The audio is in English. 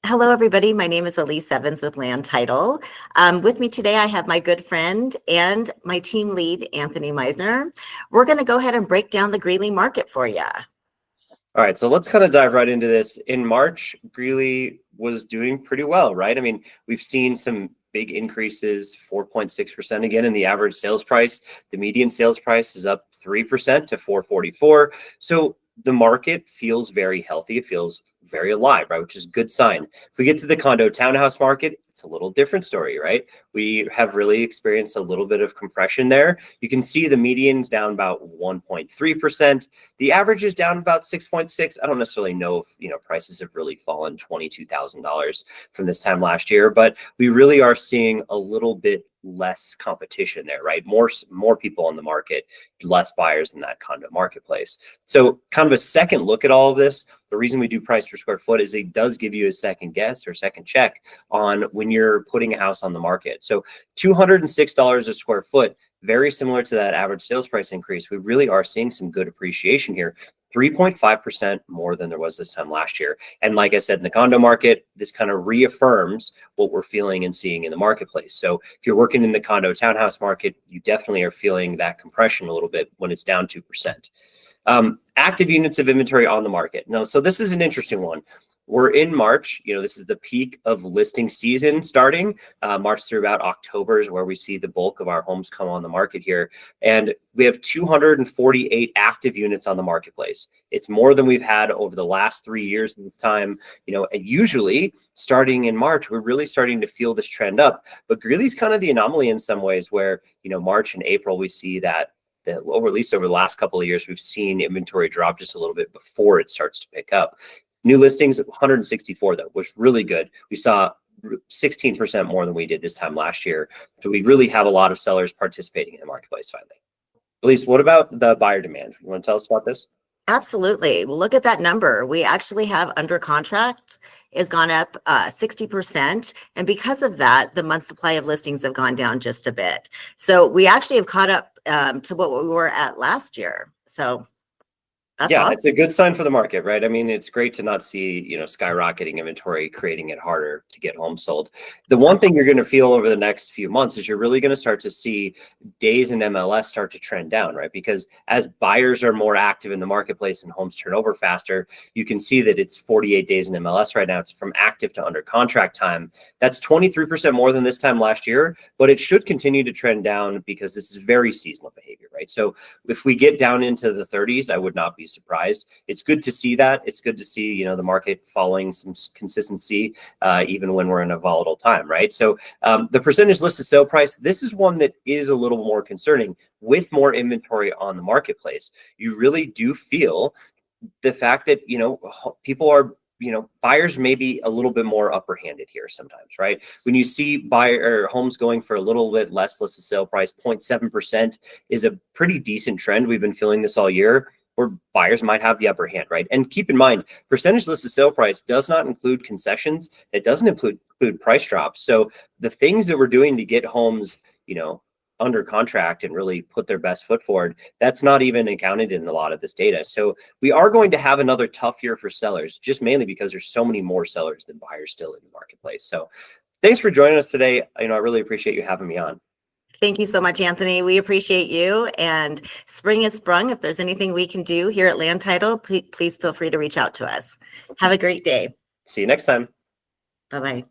Hello, everybody. My name is Alise Evans with Land Title. With me today, I have my good friend and my team lead, Anthony Meisner. We're going to go ahead and break down the Greeley market for you. All right, so let's kind of dive right into this. In March, Greeley was doing pretty well, right? I mean, we've seen some big increases, 4.6% again in the average sales price. The median sales price is up 3% to 444. So the market feels very healthy. It feels very alive, right? Which is a good sign. If we get to the condo townhouse market, it's a little different story, right? We have really experienced a little bit of compression there. You can see the median's down about 1.3%. The average is down about 6.6. I don't necessarily know if, prices have really fallen $22,000 from this time last year, but we really are seeing a little bit less competition there, right? More people on the market, less buyers in that condo marketplace. So kind of a second look at all of this. The reason we do price per square foot is it does give you a second guess or second check on when you're putting a house on the market. So $206 a square foot, very similar to that average sales price increase. We really are seeing some good appreciation here. 3.5% more than there was this time last year. And like I said, in the condo market, this kind of reaffirms what we're feeling and seeing in the marketplace. So if you're working in the condo townhouse market, you definitely are feeling that compression a little bit when it's down 2%. Active units of inventory on the market. Now, so this is an interesting one. We're in March, this is the peak of listing season starting. March through about October is where we see the bulk of our homes come on the market here. And we have 248 active units on the marketplace. It's more than we've had over the last 3 years this time. And usually starting in March, we're really starting to feel this trend up. But Greeley's kind of the anomaly in some ways where, March and April, we see that or at least over the last couple of years, we've seen inventory drop just a little bit before it starts to pick up. New listings, 164 though, which is really good. We saw 16% more than we did this time last year. So we really have a lot of sellers participating in the marketplace finally. Alise, what about the buyer demand? You want to tell us about this? Absolutely. Well, look at that number. We actually have under contract has gone up 60%. And because of that, the month supply of listings have gone down just a bit. So we actually have caught up to what we were at last year. So that's awesome. It's a good sign for the market, right? I mean, it's great to not see, skyrocketing inventory, creating it harder to get homes sold. The one thing you're going to feel over the next few months is you're really going to start to see days in MLS start to trend down, right? Because as buyers are more active in the marketplace and homes turn over faster, you can see that it's 48 days in MLS right now. It's from active to under contract time. That's 23% more than this time last year, but it should continue to trend down because this is very seasonal behavior, right? So if we get down into the 30s, I would not be surprised. It's good to see that. It's good to see, the market following some consistency, even when we're in a volatile time, right? So the percentage listed sale price, this is one that is a little more concerning. With more inventory on the marketplace, you really do feel the fact that, people are, buyers may be a little bit more upper handed here sometimes, right? When you see buyer homes going for a little bit less listed sale price, 0.7% is a pretty decent trend. We've been feeling this all year, where buyers might have the upper hand, right? And keep in mind, percentage listed sale price does not include concessions. It doesn't include price drops. So the things that we're doing to get homes, under contract and really put their best foot forward, that's not even accounted in a lot of this data. So we are going to have another tough year for sellers, just mainly because there's so many more sellers than buyers still in the marketplace. So thanks for joining us today. I really appreciate you having me on. Thank you so much, Anthony. We appreciate you. And spring is sprung. If there's anything we can do here at Land Title, please feel free to reach out to us. Have a great day. See you next time. Bye-bye.